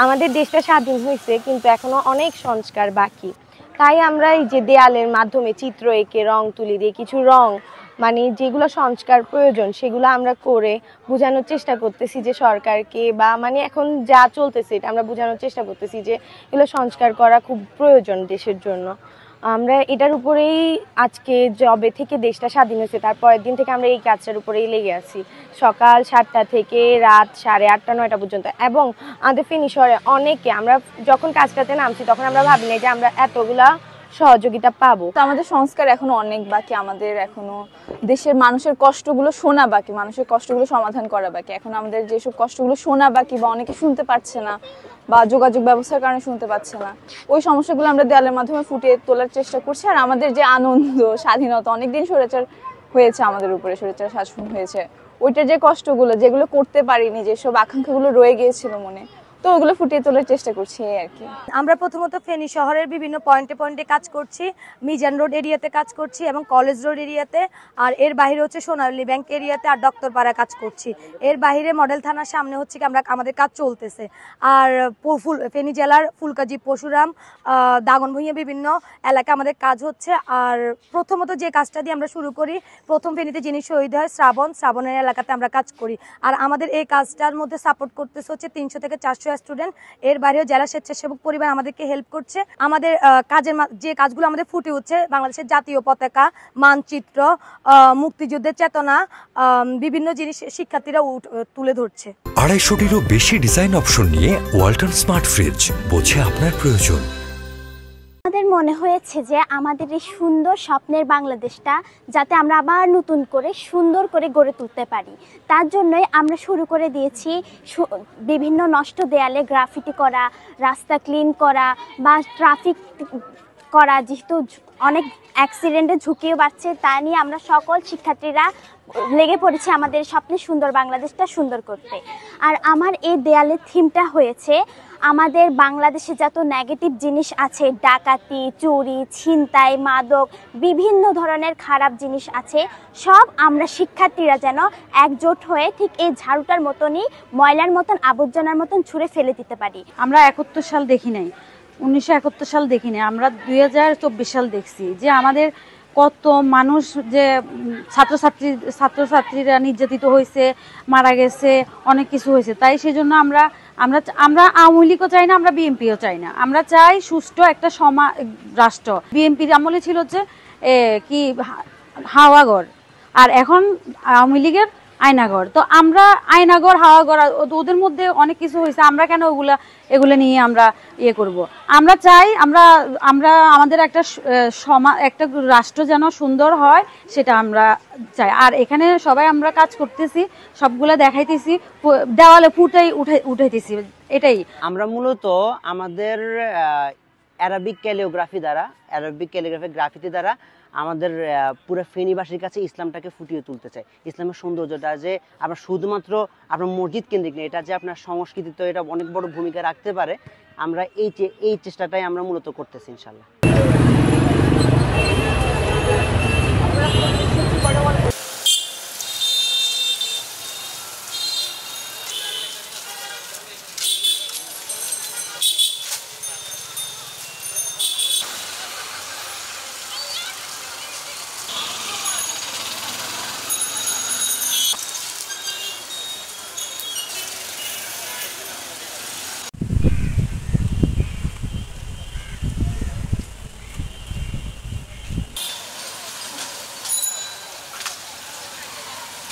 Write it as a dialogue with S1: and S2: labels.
S1: আমাদের দেশটা স্বাধীন হয়েছে কিন্তু এখনো অনেক সংস্কার বাকি। তাই আমরা এই যে দেয়ালের মাধ্যমে চিত্র এঁকে রং তুলি দিয়ে কিছু রং মানে যেগুলো সংস্কার প্রয়োজন সেগুলো আমরা করে বোঝানোর চেষ্টা করতেছি যে সরকারকে, বা মানে এখন যা চলতেছে এটা আমরা বোঝানোর চেষ্টা করতেছি যে এগুলো সংস্কার করা খুব প্রয়োজন দেশের জন্য। আমরা এটার উপরেই আজকে জবে থেকে দেশটা স্বাধীন হয়েছে তারপরের দিন থেকে আমরা এই কাজটার উপরেই লেগে আছি, সকাল 7টা থেকে রাত 8:30 9টা পর্যন্ত। এবং আমাদের ফেনী শহরে অনেকে, আমরা যখন কাজটাতে নামছি তখন আমরা ভাবি না যে আমরা এতগুলা সহযোগিতা পাবো।
S2: তো আমাদের সংস্কার এখনো অনেক বাকি, আমাদের এখনো দেশের মানুষের কষ্টগুলো শোনা বাকি, মানুষের কষ্টগুলো সমাধান করা বাকি। এখন আমাদের যেসব কষ্টগুলো শোনা বাকি বা অনেকে শুনতে পাচ্ছে না বা যোগাযোগ ব্যবস্থার কারণে শুনতে পাচ্ছে না, ওই সমস্যাগুলো আমরা দেয়ালের মাধ্যমে ফুটিয়ে তোলার চেষ্টা করছি। আর আমাদের যে আনন্দ, স্বাধীনতা, অনেকদিন স্বৈরাচার হয়েছে আমাদের উপরে, স্বৈরাচার শাসন হয়েছে, ওইটার যে কষ্টগুলো, যেগুলো করতে পারিনি, যেসব আকাঙ্ক্ষাগুলো রয়ে গিয়েছিল মনে, তো ওগুলো ফুটিয়ে তোলার চেষ্টা করছি আর কি।
S3: আমরা প্রথমত ফেনী শহরের বিভিন্ন পয়েন্টে পয়েন্টে কাজ করছি, মিজান রোড এরিয়াতে কাজ করছি এবং কলেজ রোড এরিয়াতে, আর এর বাইরে হচ্ছে সোনালী ব্যাংক এরিয়াতে আর ডক্টরপাড়া কাজ করছি। এর বাইরে মডেল থানার সামনে হচ্ছে কি আমরা আমাদের কাজ চলতেছে। আর ফেনী জেলার ফুলকাজি, পরশুরাম, দাগনভূঞা বিভিন্ন এলাকা আমাদের কাজ হচ্ছে। আর প্রথমত যে কাজটা দিয়ে আমরা শুরু করি, প্রথম ফেনীতে যিনি শহীদ হয় শ্রাবণের এলাকাতে আমরা কাজ করি। আর আমাদের এই কাজটার মধ্যে সাপোর্ট করতেছে হচ্ছে 300 থেকে 400 স্টুডেন্ট। এর বাইরেও জেলা স্বেচ্ছাসেবক পরিবার আমাদেরকে হেল্প করছে। আমাদের কাজের যে কাজগুলো আমাদের ফুটে উঠছে, বাংলাদেশের জাতীয় পতাকা, মানচিত্র, মুক্তিযুদ্ধের চেতনা, বিভিন্ন জিনিস শিক্ষার্থীরা তুলে ধরছে।
S4: 250-টিরও বেশি ডিজাইন অপশন নিয়ে ওয়ালটন স্মার্ট ফ্রিজ, বোঝে আপনার প্রয়োজন।
S5: আমাদের মনে হয়েছে যে আমাদের এই সুন্দর স্বপ্নের বাংলাদেশটা যাতে আমরা আবার নতুন করে সুন্দর করে গড়ে তুলতে পারি, তার জন্যই আমরা শুরু করে দিয়েছি বিভিন্ন নষ্ট দেয়ালে গ্রাফিটি করা, রাস্তা ক্লিন করা বা ট্রাফিক করা। যেহেতু অনেক অ্যাক্সিডেন্টের ঝুঁকিও বাড়ছে, তা নিয়ে আমরা সকল শিক্ষার্থীরা লেগে পড়েছি আমাদের স্বপ্নের সুন্দর বাংলাদেশটা সুন্দর করতে। আর আমার এই দেয়ালের থিমটা হয়েছে আমাদের বাংলাদেশে যত নেগেটিভ জিনিস আছে, ডাকাতি, চুরি, ছিনতাই, মাদক, বিভিন্ন ধরনের খারাপ জিনিস আছে, সব আমরা শিক্ষার্থীরা যেন একজোট হয়ে ঠিক এই ঝাড়ুটার মতনই ময়লার মতন আবর্জনার মতন ছুঁড়ে ফেলে দিতে পারি।
S6: আমরা 71 সাল দেখি নাই, 1971 সাল দেখি নাই, আমরা 2024 সাল দেখছি যে আমাদের কত মানুষ, যে ছাত্রছাত্রীরা নির্যাতিত হয়েছে, মারা গেছে, অনেক কিছু হয়েছে। তাই সেই জন্য আমরা আওয়ামী লীগও চাই না, আমরা বিএনপিও চাই না, আমরা চাই সুষ্ঠু একটা রাষ্ট্র। বিএনপির আমলে ছিল হচ্ছে কি হাওয়াঘর, আর এখন আওয়ামী লীগের আয়নাঘর। তো আমরা আয়নাঘর, হাওয়াঘর, ওদের মধ্যে অনেক কিছু হয়েছে, আমরা কেন এগুলো নিয়ে আমরা ইয়ে করব? আমরা চাই আমরা আমাদের একটা একটা রাষ্ট্র যেন সুন্দর হয়, সেটা আমরা চাই। আর এখানে সবাই আমরা কাজ করতেছি, সবগুলা দেখাইতেছি, দেওয়ালে উঠাইতেছি, এটাই।
S7: আমরা মূলত আমাদের অ্যারাবিক ক্যালিওগ্রাফি গ্রাফিতি দ্বারা আমাদের পুরো ফেনীবাসীর কাছে ইসলামটাকে ফুটিয়ে তুলতে চাই। ইসলামের সৌন্দর্যটা যে আপনার শুধুমাত্র আপনার মসজিদ কেন্দ্রিক নেই, এটা যে আপনার সংস্কৃতিতে এটা অনেক বড় ভূমিকা রাখতে পারে, আমরা এই চেষ্টাটাই আমরা মূলত করতেছি ইনশাল্লাহ।